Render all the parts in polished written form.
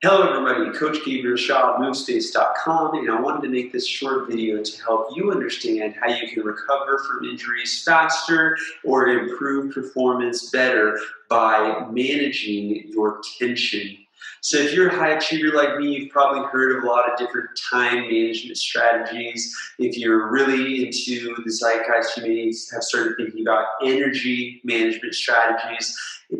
Hello everybody, Coach Gabriel Shaw of MoveSpace.com, and I wanted to make this short video to help you understand how you can recover from injuries faster or improve performance better by managing your tension. So if you're a high achiever like me, you've probably heard of a lot of different time management strategies. If you're really into the zeitgeist, you may have started thinking about energy management strategies.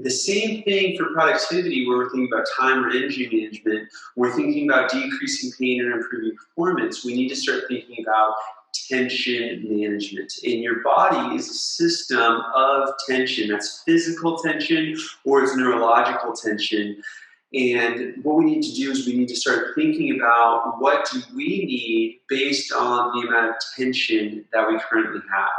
The same thing for productivity, where we're thinking about time or energy management. We're thinking about decreasing pain or improving performance. We need to start thinking about tension management. And your body is a system of tension. That's physical tension or it's neurological tension. And what we need to do is we need to start thinking about what do we need based on the amount of tension that we currently have.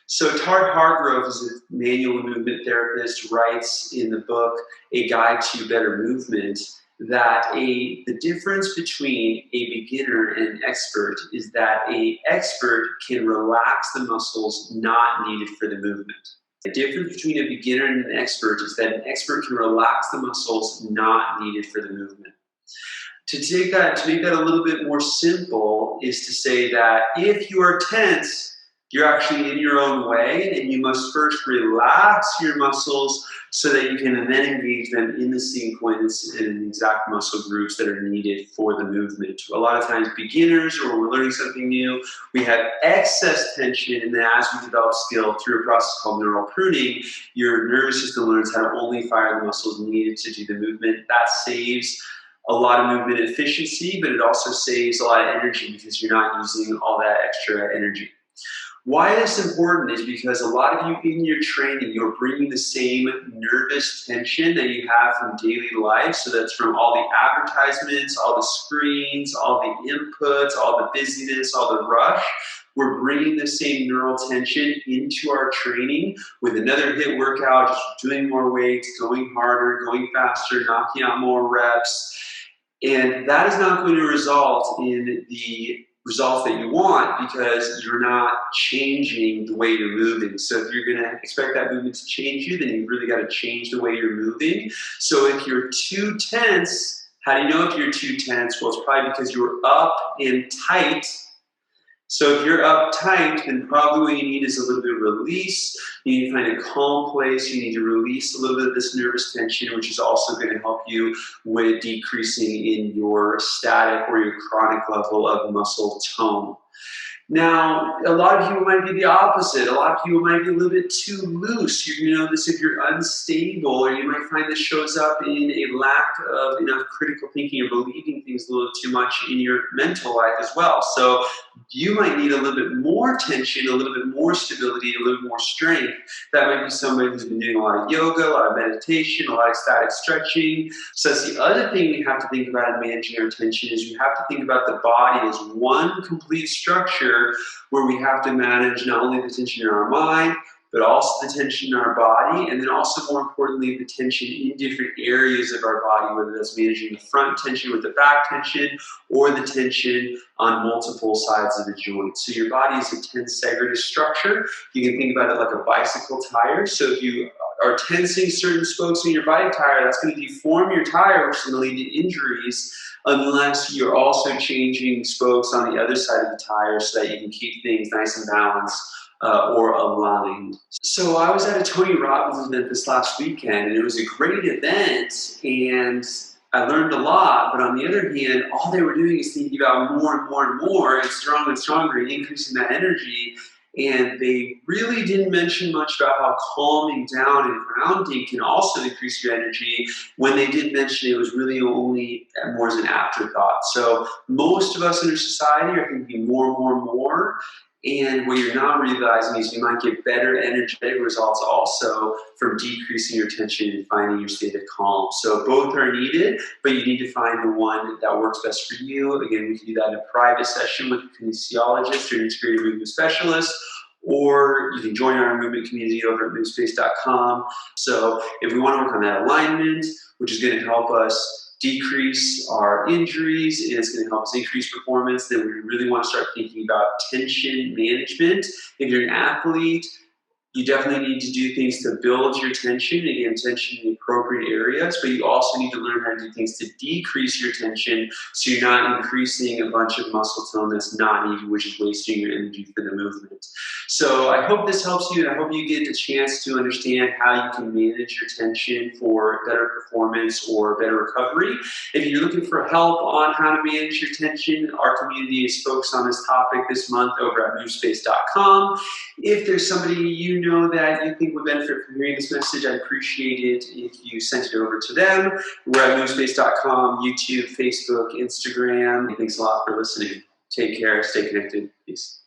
So Tart Hargrove is a manual movement therapist, writes in the book, A Guide to Better Movement, that the difference between a beginner and an expert is that an expert can relax the muscles not needed for the movement. The difference between a beginner and an expert is that an expert can relax the muscles not needed for the movement. To make that a little bit more simple is to say that if you are tense, you're actually in your own way, and you must first relax your muscles so that you can then engage them in the sequence and in the exact muscle groups that are needed for the movement. A lot of times beginners, or when we're learning something new, we have excess tension, and then as we develop skill through a process called neural pruning, your nervous system learns how to only fire the muscles needed to do the movement. That saves a lot of movement efficiency, but it also saves a lot of energy because you're not using all that extra energy. Why this is important is because a lot of you in your training, you're bringing the same nervous tension that you have from daily life. So that's from all the advertisements, all the screens, all the inputs, all the busyness, all the rush. We're bringing the same neural tension into our training with another HIIT workout, just doing more weights, going harder, going faster, knocking out more reps. And that is not going to result in the results that you want because you're not changing the way you're moving. So if you're going to expect that movement to change you, then you've really got to change the way you're moving. So if you're too tense, how do you know if you're too tense? Well, it's probably because you're up and tight. So if you're uptight, then probably what you need is a little bit of release. You need to find a calm place. You need to release a little bit of this nervous tension, which is also going to help you with decreasing in your static or your chronic level of muscle tone. Now, a lot of people might be the opposite. A lot of people might be a little bit too loose. You're going to know this if you're unstable, or you might find this shows up in a lack of enough critical thinking or believing things a little too much in your mental life as well. So you might need a little bit more tension, a little bit more stability, a little bit more strength. That might be somebody who's been doing a lot of yoga, a lot of meditation, a lot of static stretching. So that's the other thing we have to think about in managing our tension is we have to think about the body as one complete structure where we have to manage not only the tension in our mind, but also the tension in our body, and then also, more importantly, the tension in different areas of our body, whether that's managing the front tension with the back tension, or the tension on multiple sides of the joint. So your body is a tense, segregated structure. You can think about it like a bicycle tire. So if you are tensing certain spokes in your bike tire, that's going to deform your tire, which is going to lead to injuries, unless you're also changing spokes on the other side of the tire so that you can keep things nice and balanced or aligned. So I was at a Tony Robbins event this last weekend, and it was a great event, and I learned a lot, but on the other hand, all they were doing is thinking about more and more and more and stronger and increasing that energy. And they really didn't mention much about how calming down and grounding can also increase your energy. When they did mention it, it was really only more as an afterthought. So most of us in our society are thinking more. And what you're not realizing is you might get better energetic results also from decreasing your tension and finding your state of calm. So both are needed, but you need to find the one that works best for you. Again, we can do that in a private session with a kinesiologist or an integrative movement specialist, or you can join our movement community over at MoveSpace.com. So if we want to work on that alignment, which is going to help us decrease our injuries and it's going to help us increase performance, then we really want to start thinking about tension management. If you're an athlete, You definitely need to do things to build your tension, again, tension in the appropriate areas, but you also need to learn how to do things to decrease your tension so you're not increasing a bunch of muscle tone that's not needed, which is wasting your energy for the movement. So I hope this helps you, and I hope you get the chance to understand how you can manage your tension for better performance or better recovery. If you're looking for help on how to manage your tension, our community is focused on this topic this month over at movespace.com. If there's somebody you know that you think would benefit from hearing this message, I'd appreciate it if you sent it over to them. We're at movespace.com, YouTube, Facebook, Instagram. Thanks a lot for listening. Take care. Stay connected. Peace.